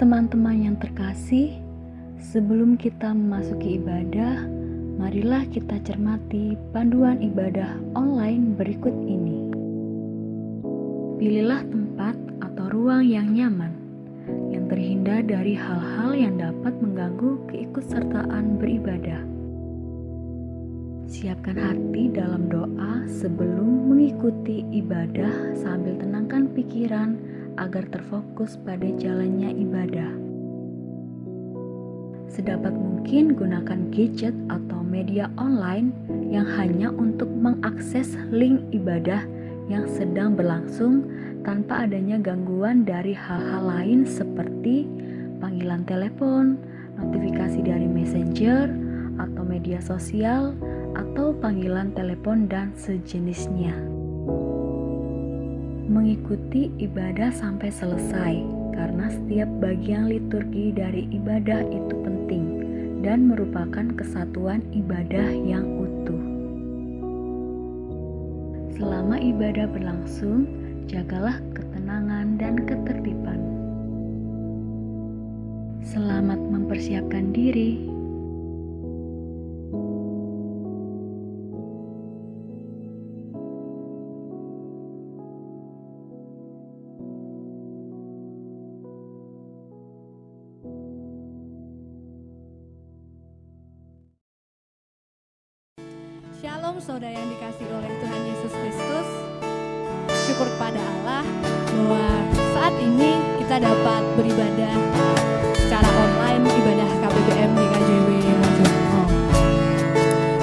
Teman-teman yang terkasih, sebelum kita memasuki ibadah, marilah kita cermati panduan ibadah online berikut ini. Pilihlah tempat atau ruang yang nyaman, yang terhindar dari hal-hal yang dapat mengganggu keikutsertaan beribadah. Siapkan hati dalam doa sebelum mengikuti ibadah sambil tenangkan pikiran agar terfokus pada jalannya ibadah. Sedapat mungkin gunakan gadget atau media online yang hanya untuk mengakses link ibadah yang sedang berlangsung tanpa adanya gangguan dari hal-hal lain seperti panggilan telepon, notifikasi dari messenger, atau media sosial, atau panggilan telepon dan sejenisnya. Mengikuti ibadah sampai selesai, karena setiap bagian liturgi dari ibadah itu penting dan merupakan kesatuan ibadah yang utuh. Selama ibadah berlangsung, jagalah ketenangan dan ketertiban. Selamat mempersiapkan diri. Shalom saudara yang dikasihi oleh Tuhan Yesus Kristus. Syukur kepada Allah bahwa saat ini kita dapat beribadah secara online, ibadah KBBM GKJW Mojokerto.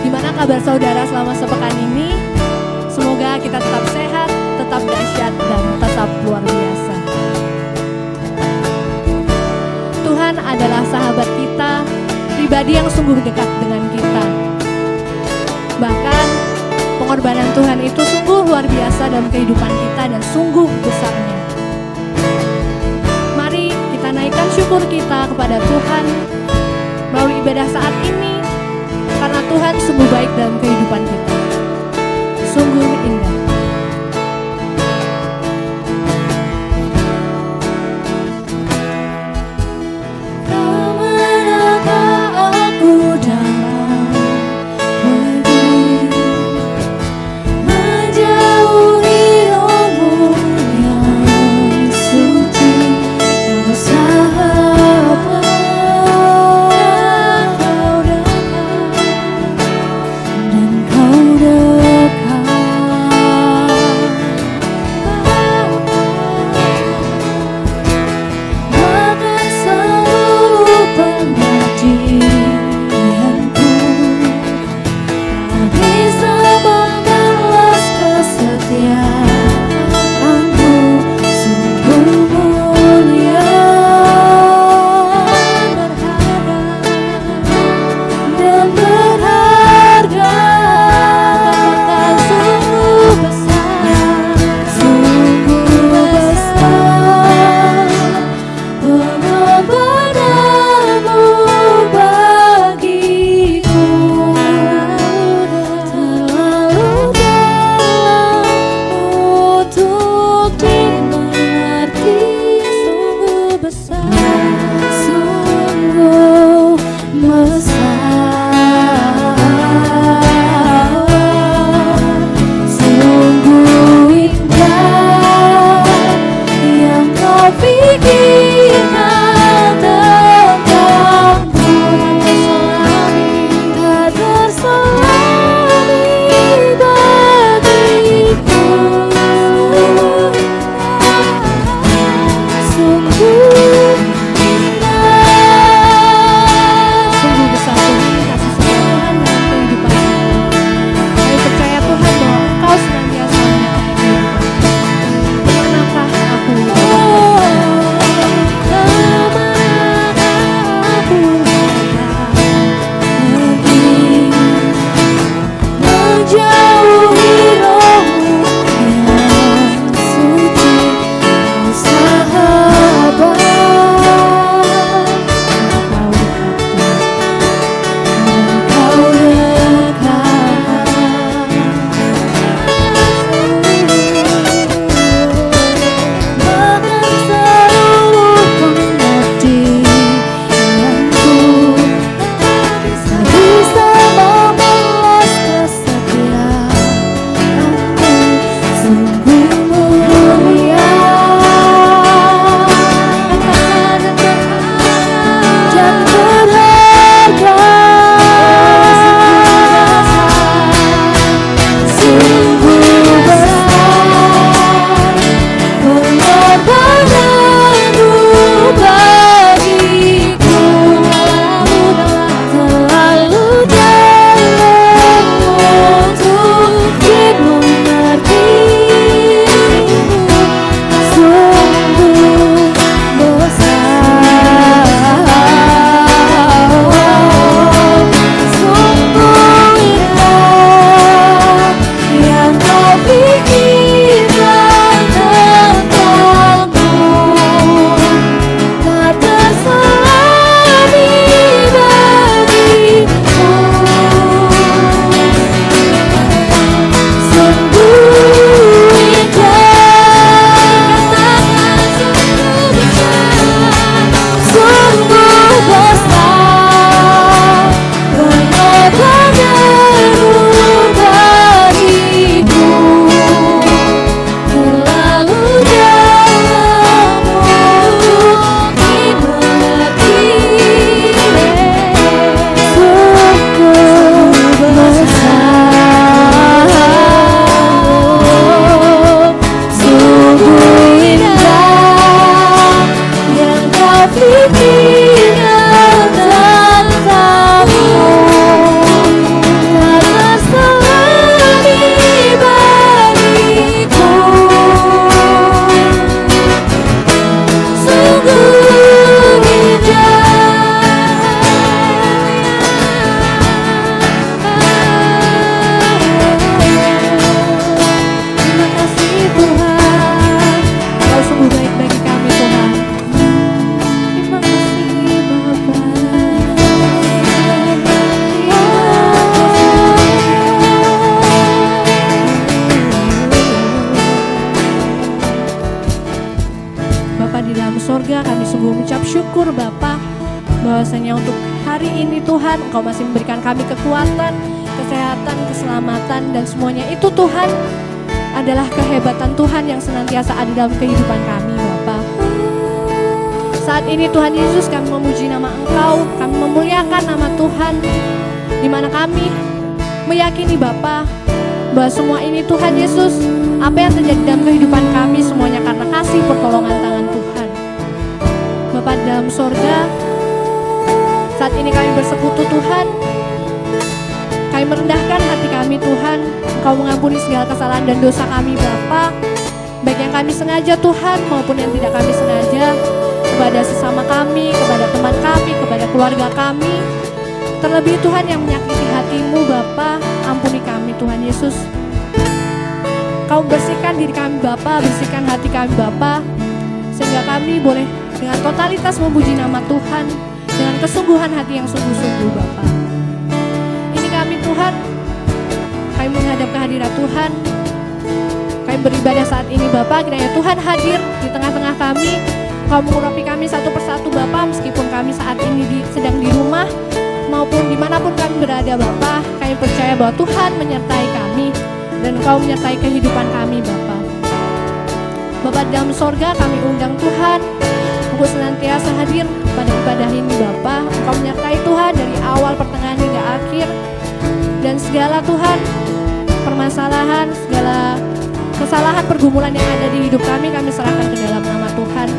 Gimana kabar saudara selama sepekan ini? Semoga kita tetap sehat, tetap dahsyat, dan tetap luar biasa. Tuhan adalah sahabat kita, pribadi yang sungguh dekat dengan kita. Bahkan pengorbanan Tuhan itu sungguh luar biasa dalam kehidupan kita dan sungguh besarnya. Mari kita naikkan syukur kita kepada Tuhan melalui ibadah saat ini, karena Tuhan sungguh baik dalam kehidupan kita. Sungguh indah. syukur Bapa, bahwasanya untuk hari ini Tuhan Engkau masih memberikan kami kekuatan, kesehatan, keselamatan, dan semuanya itu Tuhan adalah kehebatan Tuhan yang senantiasa ada dalam kehidupan kami Bapa. Saat ini Tuhan Yesus, kami memuji nama Engkau, kami memuliakan nama Tuhan, di mana kami meyakini Bapa bahwa semua ini Tuhan Yesus, apa yang terjadi dalam kehidupan kami semuanya karena kasih pertolongan tangan Tuhan. Bapa dalam sorga, saat ini kami bersekutu Tuhan, kami merendahkan hati kami Tuhan, Engkau mengampuni segala kesalahan dan dosa kami Bapa, baik yang kami sengaja Tuhan maupun yang tidak kami sengaja, kepada sesama kami, kepada teman kami, kepada keluarga kami. Terlebih Tuhan yang menyakiti hati-Mu Bapa, ampuni kami Tuhan Yesus. Kau bersihkan diri kami Bapa, bersihkan hati kami Bapa, sehingga kami boleh dengan totalitas memuji nama Tuhan, dengan kesungguhan hati yang sungguh-sungguh Bapa. Ini kami Tuhan, kami menghadap kehadirat Tuhan, kami beribadah saat ini Bapa, kiranya Tuhan hadir di tengah-tengah kami. Kau mengurapi kami satu persatu Bapa, meskipun kami saat ini sedang di rumah maupun dimanapun kami berada Bapa, kami percaya bahwa Tuhan menyertai kami dan Engkau menyertai kehidupan kami Bapa. Bapa dalam sorga, kami undang Tuhan untuk senantiasa hadir pada ibadah ini Bapa. Engkau menyertai Tuhan dari awal, pertengahan hingga akhir, dan segala Tuhan permasalahan, segala kesalahan, pergumulan yang ada di hidup kami serahkan ke dalam nama Tuhan.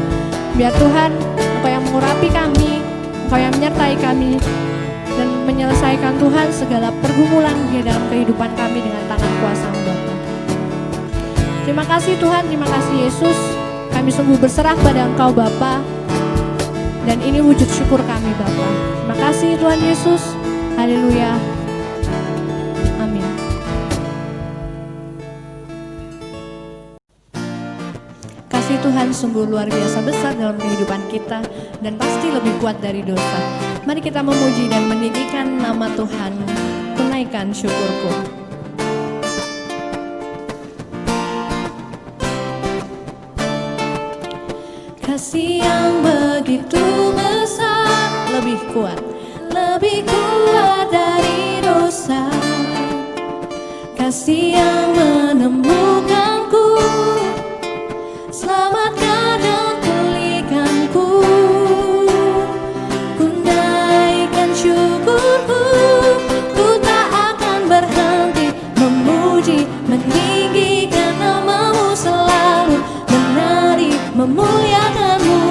Biar Tuhan, Engkau yang mengurapi kami, Engkau yang menyertai kami, dan menyelesaikan Tuhan segala pergumulan di dalam kehidupan kami dengan tangan kuasa-Mu Bapa. Terima kasih Tuhan, terima kasih Yesus. Kami sungguh berserah pada Engkau Bapa, dan ini wujud syukur kami Bapa. Terima kasih Tuhan Yesus. Haleluya. Amin. Kasih Tuhan sungguh luar biasa besar dalam kehidupan kita dan pasti lebih kuat dari dosa. Mari kita memuji dan meninggikan nama Tuhan. Tunaikan syukurku. Kasih yang begitu besar, lebih kuat dari dosa. Kasih yang menemukanku, selamatkan dan pulihkanku. Ku naikkan syukurku, ku tak akan berhenti memuji, meninggikan nama-Mu selalu, menari, memuliakan-Mu.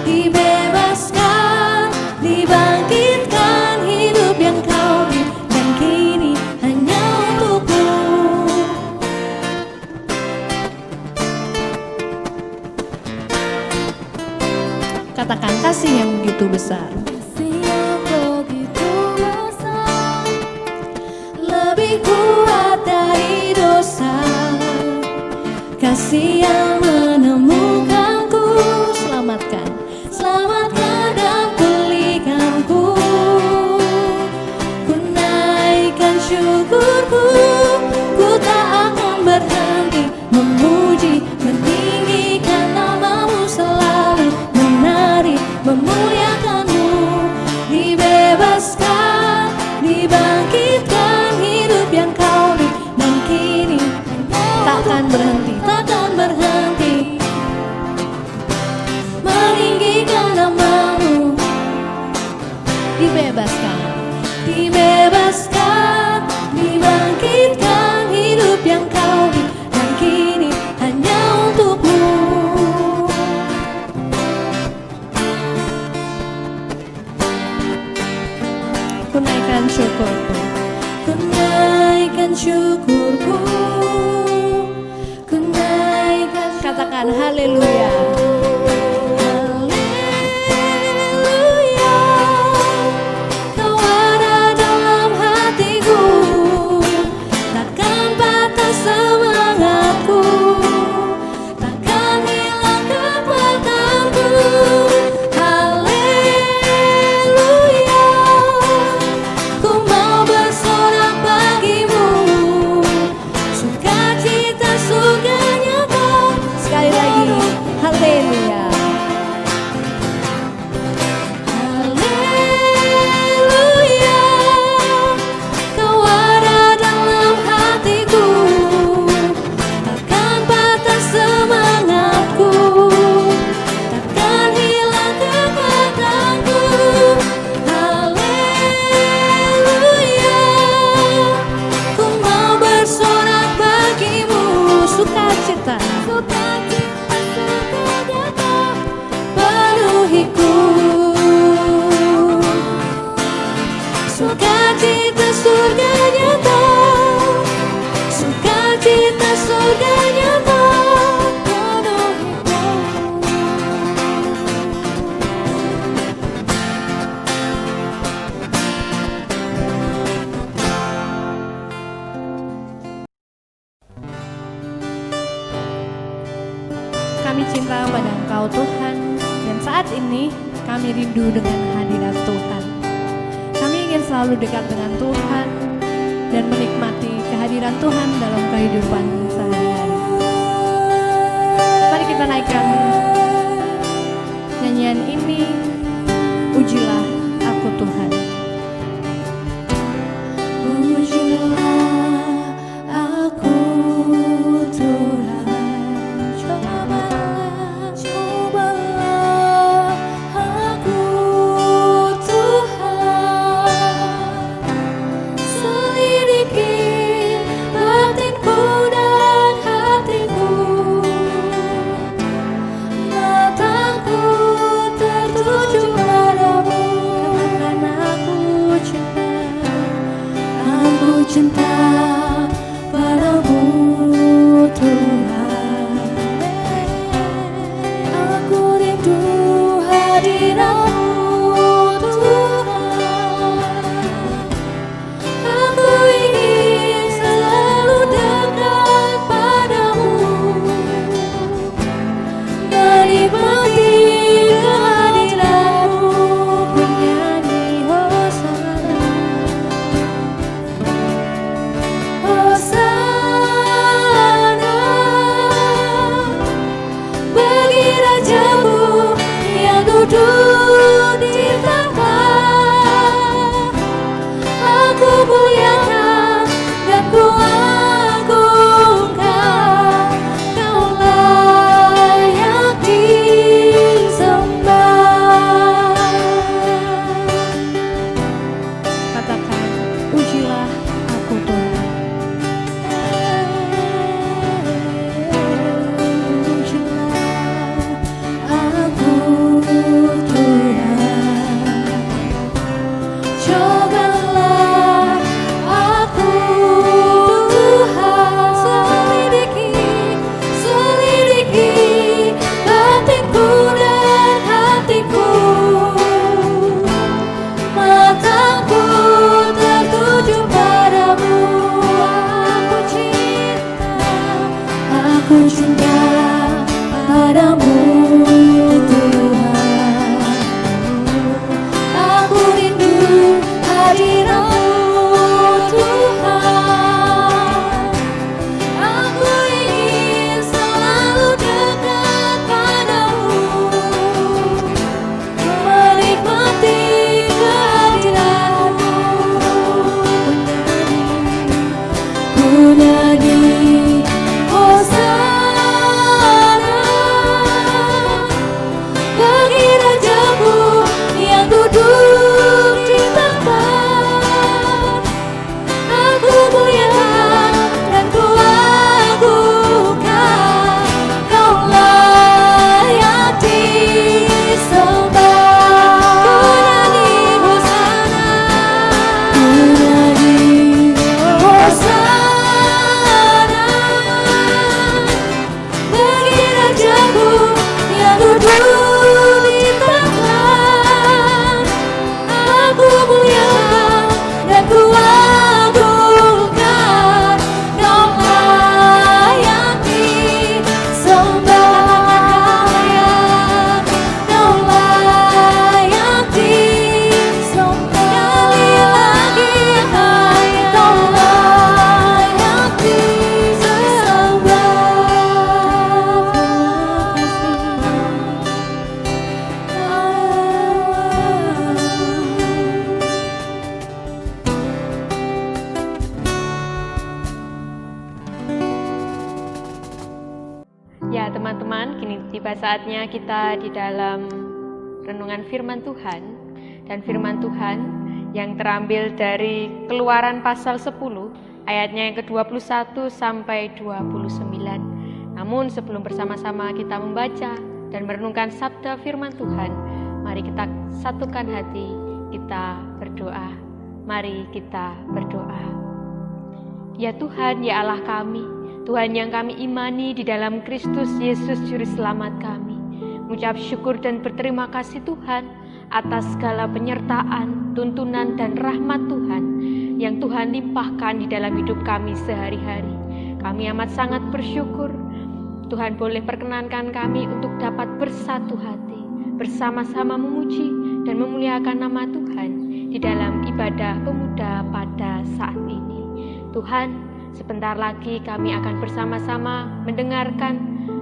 Dibebaskan, dibangkitkan, hidup yang Kau beri, dan kini hanya untuk-Mu. Katakan kasih yang begitu besar. Kasih yang begitu besar, lebih kuat dari dosa. Kasih yang menemukanku, selamatkan dan pulihkanku. Ku naikkan syukurku, ku tak akan berhenti memuji, meninggikan nama-Mu selalu, menari, memuliakan-Mu. Dibebaskan, dibangkitkan, hidup yang Kau beri, dan kini takkan berhenti meninggikan nama-Mu. Dibebaskan, dibangkitkan, hidup yang Kau beri, dan kini hanya untuk-Mu. Ku naikkan syukurku, ku naikkan syukurku, ku naikkan. Katakan haleluya. Haleluya. Sukacita surga nyata, sukacita surga nyata penuhi Kami cinta pada Engkau Tuhan, dan saat ini kami rindu dengan hadirat Tuhan. Kami ingin selalu dekat dengan Tuhan dan menikmati kehadiran Tuhan dalam kehidupan sehari-hari. Mari kita naikkan nyanyian ini, Ujilah Aku Tuhan. Ujilah aku Tuhan, cobalah aku Tuhan, selidiki batinku dan hatiku, mataku tertuju padamu, karena aku cinta padamu Tuhan. Aku rindu hadirat-Mu Tuhan. Aku ingin selalu dekat padamu, menikmati kehadiran-Mu, bernyanyi Hosana, Hosana bagi Raja-Mu yang duduk di tahta. Aku muliakan dan ku agungkan, Kau layak disembah. Katakan, ujilah aku Tuhan. Ujilah aku Tuhan, cobalah aku Tuhan, selidiki batinku dan hatiku, mataku tertuju padamu. Aku cinta padamu Tuhan. Aku rindu hadirat-Mu Tuhan. Aku ingin selalu dekat padamu, menikmati kehadiran-Mu, menyanyi Hosana bagi Raja-Mu yang duduk di tahta. Aku muliakan dan ku agungkan, Kau layak disembah. Ku nyanyi Hosana, ku nyanyi Hosana bagi Raja-Mu yang duduk di tahta. Aku muliakan dan ku agungkan, Kau layak disembah. Kau layak disembah. Sekali lagi, Kau layak disembah. Ya teman-teman, kini tiba saatnya kita di dalam renungan firman Tuhan. Dan firman Tuhan yang terambil dari Keluaran pasal 10 ayatnya yang ke-21 sampai 29. Namun sebelum bersama-sama kita membaca dan merenungkan sabda firman Tuhan, mari kita satukan hati, kita berdoa. Mari kita berdoa. Ya Tuhan, ya Allah kami, Tuhan yang kami imani di dalam Kristus Yesus Juru Selamat kami, mengucap syukur dan berterima kasih Tuhan atas segala penyertaan, tuntunan, dan rahmat Tuhan yang Tuhan limpahkan di dalam hidup kami sehari-hari. Kami amat sangat bersyukur. Tuhan boleh perkenankan kami untuk dapat bersatu hati, bersama-sama memuji dan memuliakan nama Tuhan di dalam ibadah pemuda pada saat ini. Tuhan, sebentar lagi kami akan bersama-sama mendengarkan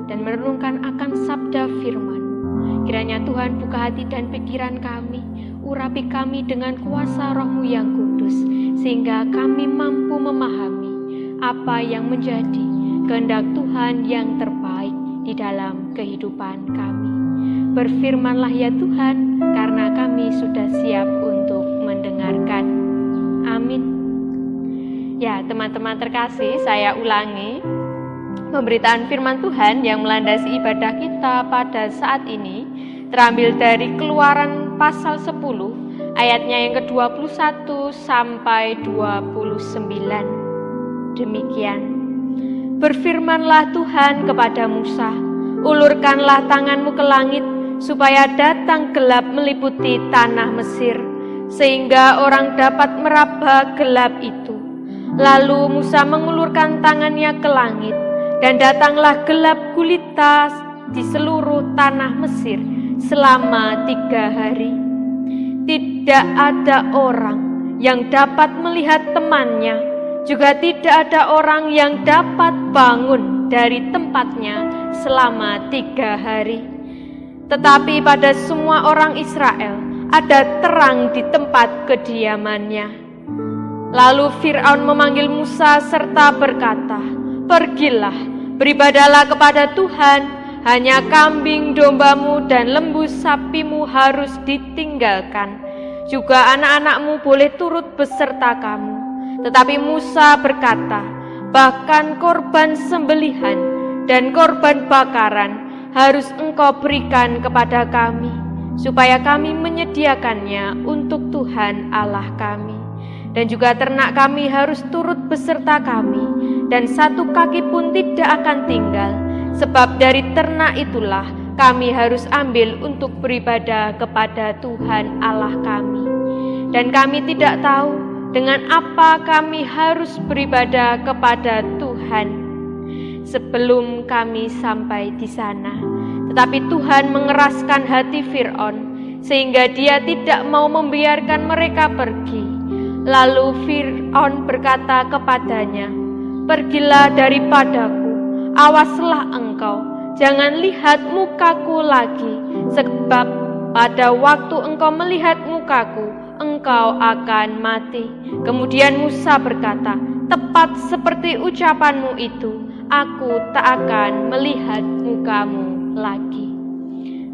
dan merenungkan akan sabda firman. Kiranya Tuhan buka hati dan pikiran kami, urapi kami dengan kuasa Roh-Mu yang kudus, sehingga kami mampu memahami apa yang menjadi kehendak Tuhan yang terbaik di dalam kehidupan kami. Berfirmanlah ya Tuhan, karena kami sudah siap untuk mendengarkan. Amin. Ya, teman-teman terkasih, saya ulangi. Pemberitaan firman Tuhan yang melandasi ibadah kita pada saat ini terambil dari Keluaran pasal 10 ayatnya yang ke-21 sampai 29. Demikian. Berfirmanlah Tuhan kepada Musa, ulurkanlah tanganmu ke langit supaya datang gelap meliputi tanah Mesir, sehingga orang dapat meraba gelap itu. Lalu Musa mengulurkan tangannya ke langit, dan datanglah gelap gulita di seluruh tanah Mesir selama 3 hari. Tidak ada orang yang dapat melihat temannya, juga tidak ada orang yang dapat bangun dari tempatnya selama 3 hari. Tetapi pada semua orang Israel ada terang di tempat kediamannya. Lalu Fir'aun memanggil Musa serta berkata, pergilah, beribadahlah kepada Tuhan, hanya kambing dombamu dan lembu sapimu harus ditinggalkan. Juga anak-anakmu boleh turut beserta kamu. Tetapi Musa berkata, bahkan korban sembelihan dan korban bakaran harus engkau berikan kepada kami, supaya kami menyediakannya untuk Tuhan Allah kami. Dan juga ternak kami harus turut beserta kami, dan satu kaki pun tidak akan tinggal, sebab dari ternak itulah kami harus ambil untuk beribadah kepada Tuhan Allah kami. Dan kami tidak tahu dengan apa kami harus beribadah kepada Tuhan sebelum kami sampai di sana. Tetapi Tuhan mengeraskan hati Fir'aun, sehingga dia tidak mau membiarkan mereka pergi. Lalu Fir'aun berkata kepadanya, pergilah daripadaku, awaslah engkau, jangan lihat mukaku lagi, sebab pada waktu engkau melihat mukaku, engkau akan mati. Kemudian Musa berkata, tepat seperti ucapanmu itu, aku tak akan melihat mukamu lagi.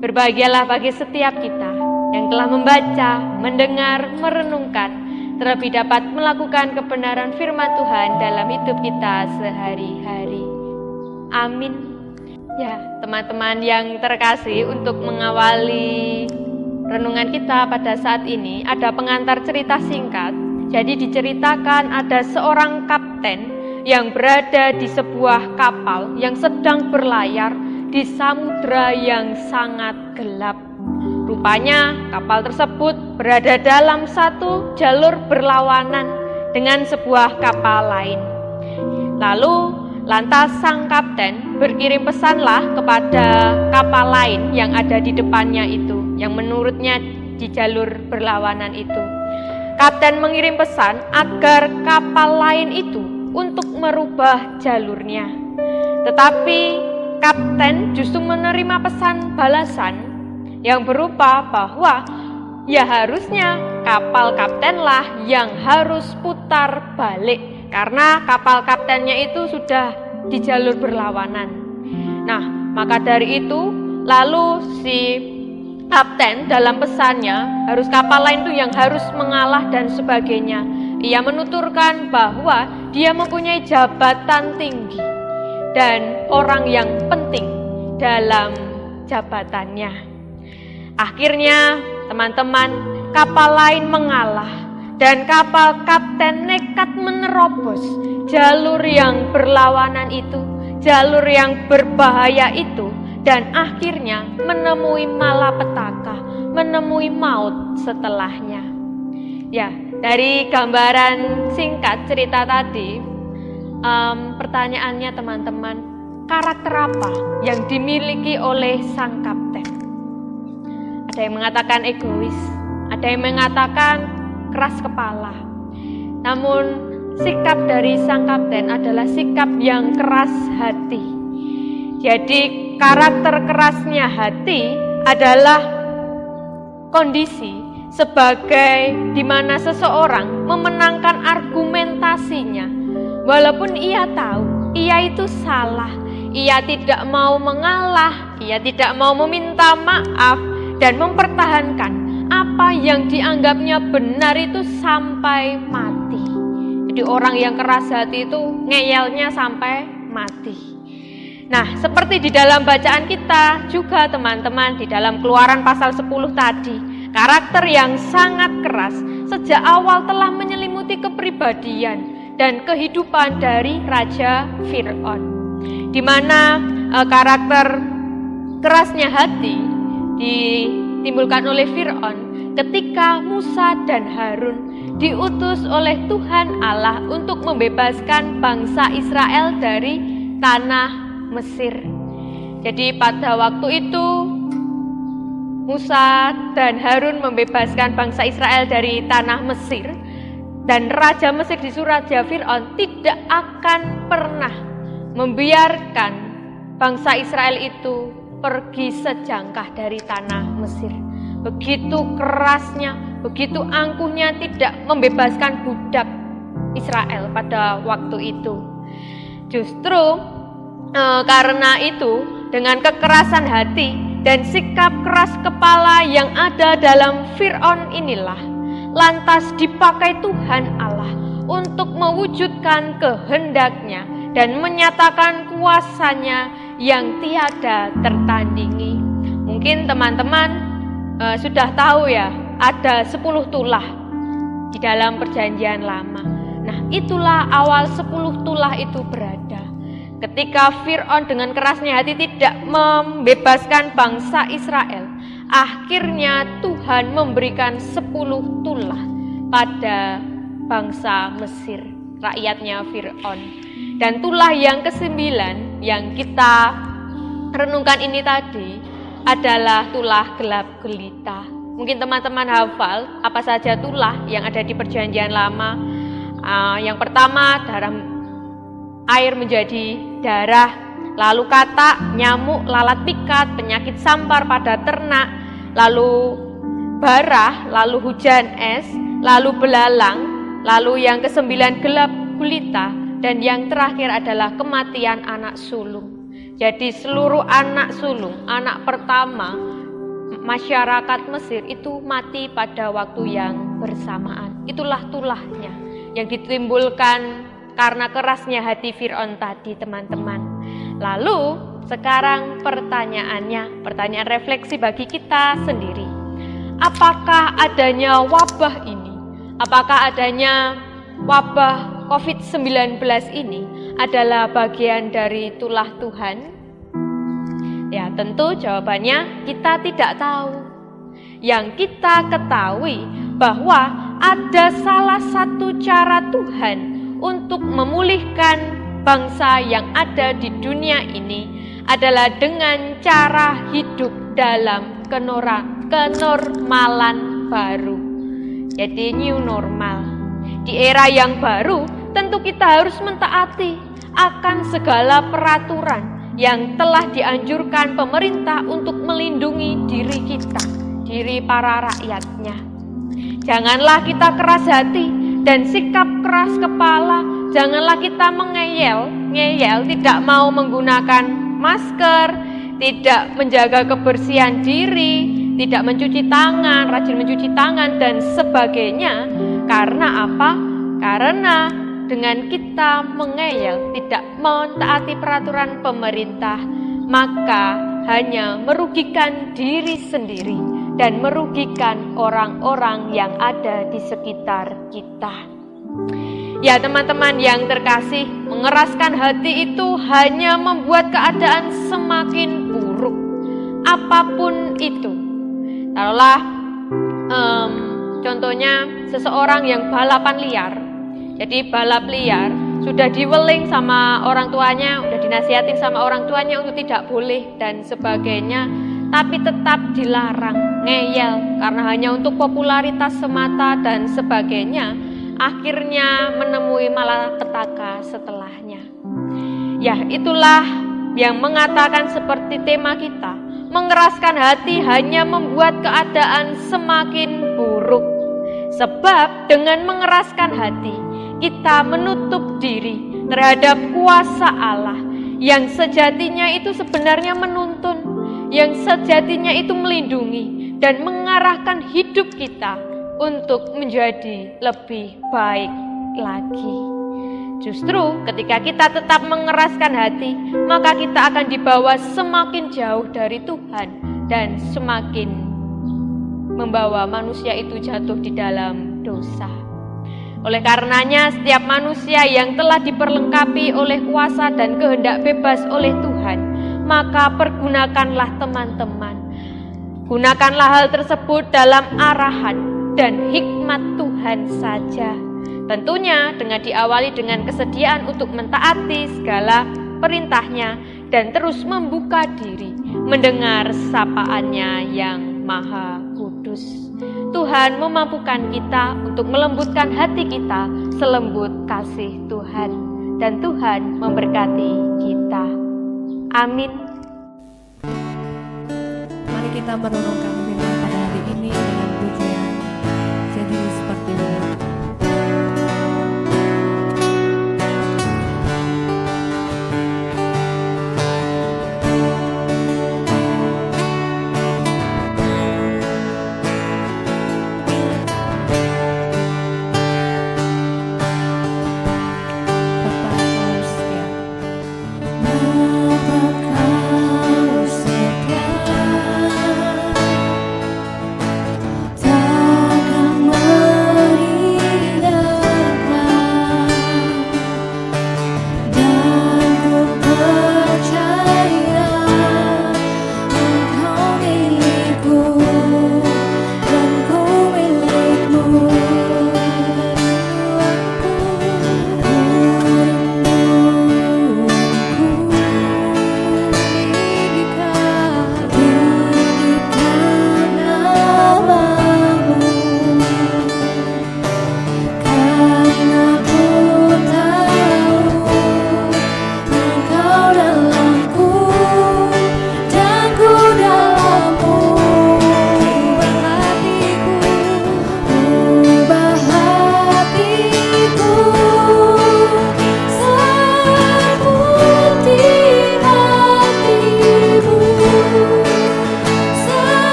Berbahagialah bagi setiap kita yang telah membaca, mendengar, merenungkan, terlebih dapat melakukan kebenaran firman Tuhan dalam hidup kita sehari-hari. Amin. Ya, teman-teman yang terkasih, untuk mengawali renungan kita pada saat ini ada pengantar cerita singkat. Jadi diceritakan ada seorang kapten yang berada di sebuah kapal yang sedang berlayar di samudra yang sangat gelap. Rupanya kapal tersebut berada dalam satu jalur berlawanan dengan sebuah kapal lain. Lalu lantas sang kapten berkirim pesanlah kepada kapal lain yang ada di depannya itu, yang menurutnya di jalur berlawanan itu. Kapten mengirim pesan agar kapal lain itu untuk merubah jalurnya. Tetapi kapten justru menerima pesan balasan yang berupa bahwa ya harusnya kapal kaptenlah yang harus putar balik, karena kapal kaptennya itu sudah di jalur berlawanan. Nah, maka dari itu lalu si kapten dalam pesannya harus kapal lain itu yang harus mengalah dan sebagainya. Ia menuturkan bahwa dia mempunyai jabatan tinggi dan orang yang penting dalam jabatannya. Akhirnya teman-teman, kapal lain mengalah dan kapal kapten nekat menerobos jalur yang berlawanan itu, jalur yang berbahaya itu, dan akhirnya menemui malapetaka, menemui maut setelahnya. Ya, dari gambaran singkat cerita tadi, pertanyaannya teman-teman, karakter apa yang dimiliki oleh sang kapten? Ada yang mengatakan egois, ada yang mengatakan keras kepala. Namun sikap dari sang kapten adalah sikap yang keras hati. Jadi karakter kerasnya hati adalah kondisi sebagai di mana seseorang memenangkan argumentasinya. Walaupun ia tahu ia itu salah, ia tidak mau mengalah, ia tidak mau meminta maaf dan mempertahankan apa yang dianggapnya benar itu sampai mati. Jadi orang yang keras hati itu ngeyelnya sampai mati. Nah, seperti di dalam bacaan kita juga teman-teman, di dalam Keluaran pasal 10 tadi, karakter yang sangat keras sejak awal telah menyelimuti kepribadian dan kehidupan dari Raja Fir'aun, di mana karakter kerasnya hati ditimbulkan oleh Fir'aun ketika Musa dan Harun diutus oleh Tuhan Allah untuk membebaskan bangsa Israel dari tanah Mesir. Jadi pada waktu itu Musa dan Harun membebaskan bangsa Israel dari tanah Mesir, dan Raja Mesir disuruh Raja Fir'aun tidak akan pernah membiarkan bangsa Israel itu pergi sejangkah dari tanah Mesir. Begitu kerasnya, begitu angkuhnya tidak membebaskan budak Israel pada waktu itu. Justru karena itu, dengan kekerasan hati dan sikap keras kepala yang ada dalam Fir'aun inilah lantas dipakai Tuhan Allah untuk mewujudkan kehendaknya dan menyatakan kuasanya yang tiada tertandingi. Mungkin teman-teman sudah tahu ya, ada 10 tulah di dalam perjanjian lama. Nah, itulah awal 10 tulah itu berada. Ketika Fir'aun dengan kerasnya hati tidak membebaskan bangsa Israel, akhirnya Tuhan memberikan 10 tulah pada bangsa Mesir, rakyatnya Fir'aun. Dan tulah yang ke-9 yang kita renungkan ini tadi adalah tulah gelap gulita. Mungkin teman-teman hafal apa saja tulah yang ada di perjanjian lama. Yang pertama, darah air menjadi darah, lalu katak, nyamuk, lalat pikat, penyakit sampar pada ternak, lalu barah, lalu hujan es, lalu belalang, lalu yang ke-9 gelap gulita, dan yang terakhir adalah kematian anak sulung. Jadi seluruh anak sulung, anak pertama masyarakat Mesir itu mati pada waktu yang bersamaan. Itulah tulahnya yang ditimbulkan karena kerasnya hati Fir'aun tadi, teman-teman. Lalu sekarang pertanyaan refleksi bagi kita sendiri. Apakah adanya wabah ini, apakah adanya wabah COVID-19 ini adalah bagian dari tulah Tuhan? Ya, tentu jawabannya kita tidak tahu. Yang kita ketahui bahwa ada salah satu cara Tuhan untuk memulihkan bangsa yang ada di dunia ini adalah dengan cara hidup dalam kenormalan baru. Jadi new normal. Di era yang baru, tentu kita harus mentaati akan segala peraturan yang telah dianjurkan pemerintah untuk melindungi diri kita, diri para rakyatnya. Janganlah kita keras hati dan sikap keras kepala, janganlah kita ngeyel, tidak mau menggunakan masker, tidak menjaga kebersihan diri, tidak mencuci tangan, rajin mencuci tangan dan sebagainya. Karena apa? Karena dengan kita mengeyel, tidak mentaati peraturan pemerintah, maka hanya merugikan diri sendiri dan merugikan orang-orang yang ada di sekitar kita. Ya teman-teman yang terkasih, mengeraskan hati itu hanya membuat keadaan semakin buruk. Apapun itu. Taruhlah contohnya seseorang yang balapan liar. Jadi balap liar, sudah diweling sama orang tuanya, udah dinasihatin sama orang tuanya untuk tidak boleh dan sebagainya, tapi tetap dilarang, ngeyel karena hanya untuk popularitas semata dan sebagainya, akhirnya menemui malapetaka setelahnya. Ya, itulah yang mengatakan seperti tema kita, mengeraskan hati hanya membuat keadaan semakin buruk. Sebab dengan mengeraskan hati, kita menutup diri terhadap kuasa Allah yang sejatinya itu sebenarnya menuntun, yang sejatinya itu melindungi dan mengarahkan hidup kita untuk menjadi lebih baik lagi. Justru ketika kita tetap mengeraskan hati, maka kita akan dibawa semakin jauh dari Tuhan dan semakin membawa manusia itu jatuh di dalam dosa. Oleh karenanya, setiap manusia yang telah diperlengkapi oleh kuasa dan kehendak bebas oleh Tuhan, maka pergunakanlah teman-teman. Gunakanlah hal tersebut dalam arahan dan hikmat Tuhan saja. Tentunya dengan diawali dengan kesediaan untuk mentaati segala perintahnya dan terus membuka diri mendengar sapaannya yang maha kudus. Tuhan memampukan kita untuk melembutkan hati kita selembut kasih Tuhan, dan Tuhan memberkati kita. Amin. Mari kita merenungkan firman pada hari ini dengan pujian. Jadi seperti ini.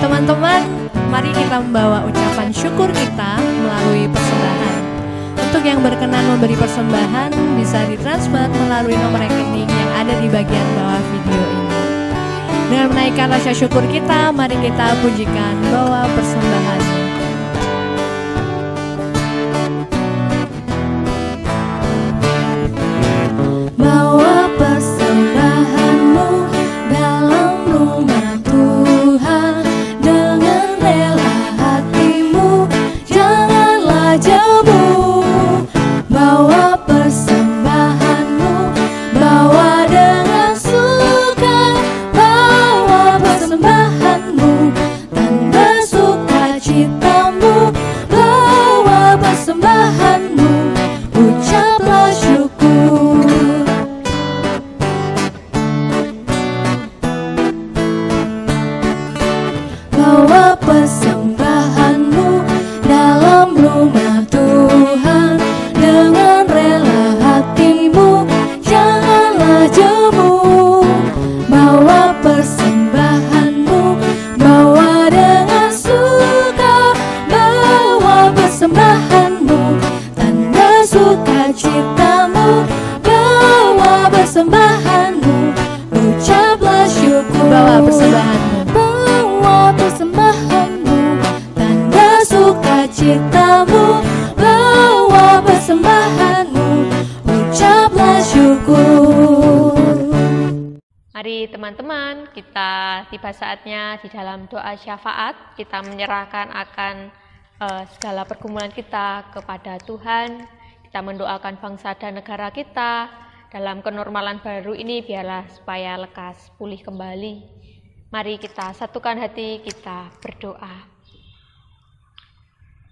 Teman-teman, mari kita membawa ucapan syukur kita melalui persembahan. Untuk yang berkenan memberi persembahan bisa ditransfer melalui nomor rekening yang ada di bagian bawah video ini. Dengan menaikkan rasa syukur kita, mari kita pujikan bawa persembahan. Bawa persembahanmu dalam rumah Tuhan dengan rela hatimu, janganlah jemu. Bawa persembahanmu, bawa dengan suka, bawa persembahanmu, tanda sukacitamu, bawa persembahanmu, ucaplah syukur. Bawa persembahanmu dalam rumah Tuhan dengan rela hatimu, janganlah jemu. Bawa persembahanmu, bawa dengan suka, bawa persembahanmu, tanda sukacitamu, bawa persembahanmu, ucaplah syukur. Bawa persembahanmu. Bawa persembahanmu, tanda sukacitamu, bawa persembahanmu, ucaplah syukur. Mari teman-teman, kita tiba saatnya di dalam doa syafaat, kita menyerahkan akan segala pergumulan kita kepada Tuhan. Kita mendoakan bangsa dan negara kita dalam kenormalan baru ini, biarlah supaya lekas pulih kembali. Mari kita satukan hati, kita berdoa.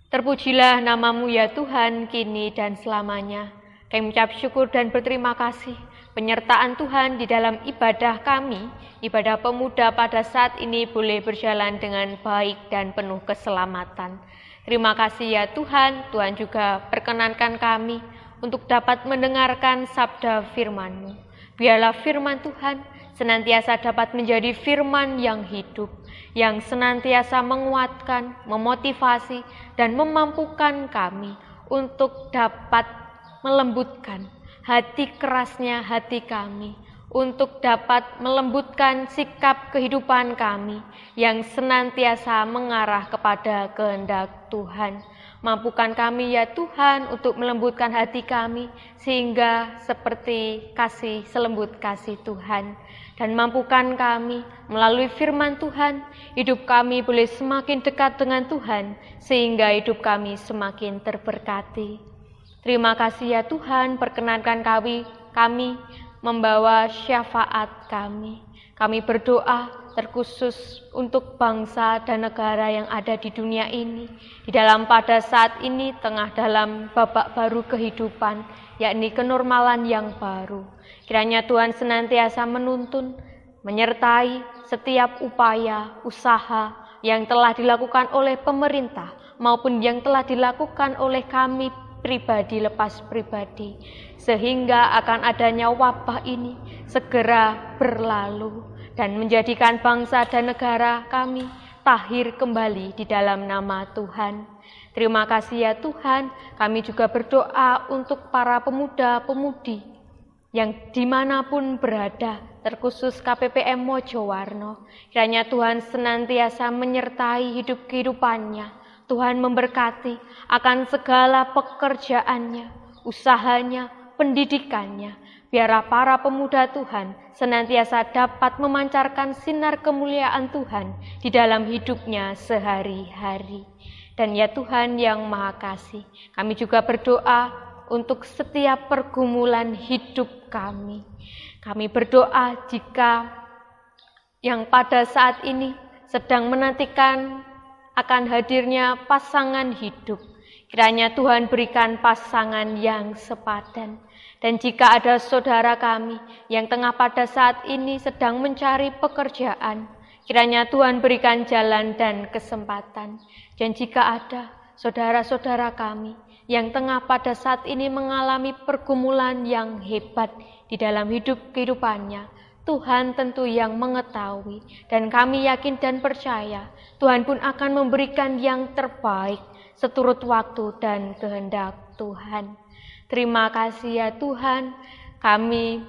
Terpujilah namamu ya Tuhan, kini dan selamanya. Kami mengucap syukur dan berterima kasih penyertaan Tuhan di dalam ibadah kami, ibadah pemuda pada saat ini boleh berjalan dengan baik dan penuh keselamatan. Terima kasih ya Tuhan, Tuhan juga perkenankan kami untuk dapat mendengarkan sabda firman-Mu. Biarlah firman Tuhan senantiasa dapat menjadi firman yang hidup, yang senantiasa menguatkan, memotivasi, dan memampukan kami untuk dapat melembutkan hati kerasnya hati kami, untuk dapat melembutkan sikap kehidupan kami yang senantiasa mengarah kepada kehendak Tuhan. Mampukan kami ya Tuhan untuk melembutkan hati kami sehingga seperti kasih selembut kasih Tuhan. Dan mampukan kami melalui firman Tuhan, hidup kami boleh semakin dekat dengan Tuhan sehingga hidup kami semakin terberkati. Terima kasih ya Tuhan, perkenankan kami membawa syafaat kami. Kami berdoa terkhusus untuk bangsa dan negara yang ada di dunia ini. Di dalam pada saat ini tengah dalam babak baru kehidupan, yakni kenormalan yang baru. Kiranya Tuhan senantiasa menuntun, menyertai setiap upaya, usaha yang telah dilakukan oleh pemerintah maupun yang telah dilakukan oleh kami pribadi lepas pribadi, sehingga akan adanya wabah ini segera berlalu dan menjadikan bangsa dan negara kami tahir kembali di dalam nama Tuhan. Terima kasih ya Tuhan, kami juga berdoa untuk para pemuda-pemudi yang dimanapun berada, terkhusus KPPM Mojowarno. Kiranya Tuhan senantiasa menyertai hidup kehidupannya. Tuhan memberkati akan segala pekerjaannya, usahanya, pendidikannya. Biarlah para pemuda Tuhan senantiasa dapat memancarkan sinar kemuliaan Tuhan di dalam hidupnya sehari-hari. Dan ya Tuhan yang Maha Kasih, kami juga berdoa untuk setiap pergumulan hidup kami. Kami berdoa jika yang pada saat ini sedang menantikan akan hadirnya pasangan hidup, kiranya Tuhan berikan pasangan yang sepadan. Dan jika ada saudara kami yang tengah pada saat ini sedang mencari pekerjaan, kiranya Tuhan berikan jalan dan kesempatan. Dan jika ada saudara-saudara kami yang tengah pada saat ini mengalami pergumulan yang hebat di dalam hidup kehidupannya, Tuhan tentu yang mengetahui, dan kami yakin dan percaya Tuhan pun akan memberikan yang terbaik seturut waktu dan kehendak Tuhan. Terima kasih ya Tuhan, kami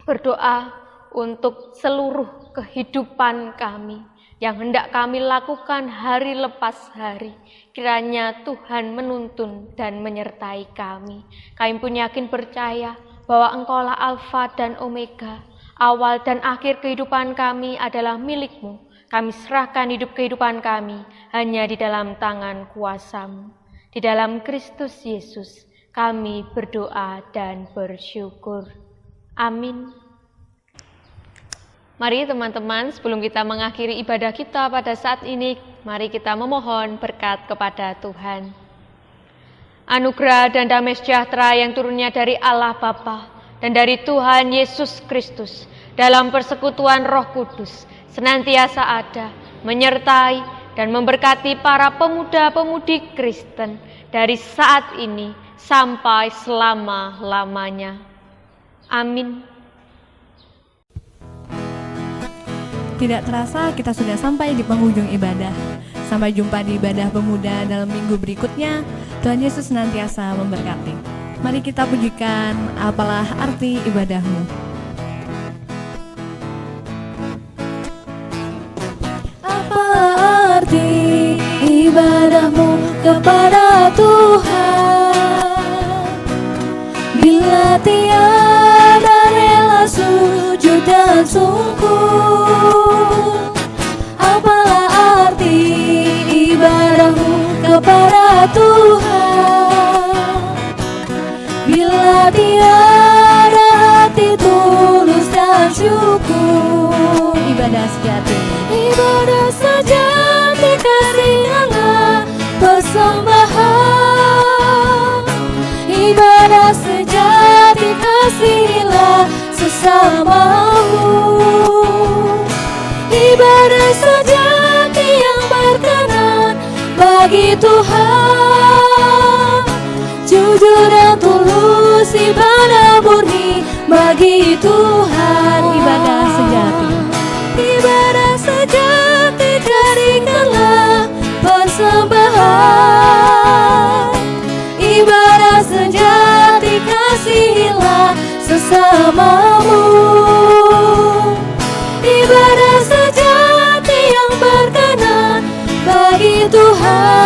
berdoa untuk seluruh kehidupan kami yang hendak kami lakukan hari lepas hari. Kiranya Tuhan menuntun dan menyertai kami. Kami pun yakin percaya bahwa Engkaulah Alfa dan Omega, awal dan akhir kehidupan kami adalah milik-Mu. Kami serahkan hidup kehidupan kami hanya di dalam tangan kuasa-Mu. Di dalam Kristus Yesus kami berdoa dan bersyukur. Amin. Mari teman-teman, sebelum kita mengakhiri ibadah kita pada saat ini, mari kita memohon berkat kepada Tuhan. Anugerah dan damai sejahtera yang turunnya dari Allah Bapa dan dari Tuhan Yesus Kristus dalam persekutuan Roh Kudus senantiasa ada, menyertai dan memberkati para pemuda-pemudi Kristen dari saat ini sampai selama-lamanya. Amin. Tidak terasa kita sudah sampai di penghujung ibadah. Sampai jumpa di ibadah pemuda dalam minggu berikutnya. Tuhan Yesus senantiasa memberkati. Mari kita pujikan apalah arti ibadahmu. Apalah arti ibadahmu kepada Tuhan, bila tiada rela sujud dan sungguh? Apalah arti ibadahmu kepada Tuhan, bila tiada hati tulus dan syukur? Ibadah sejati, Ibadah sejati kasih Allah persembahan. Ibadah sejati kasihilah sesamamu. Ibadah sejati yang berkenan bagi Tuhan. Jujur dan tulus ibadah murni bagi Tuhan. ibadah sejati, Ibadah sejati jadikanlah persembahan. Ibadah sejati kasihilah sesamamu. Ibadah sejati yang berkenan bagi Tuhan.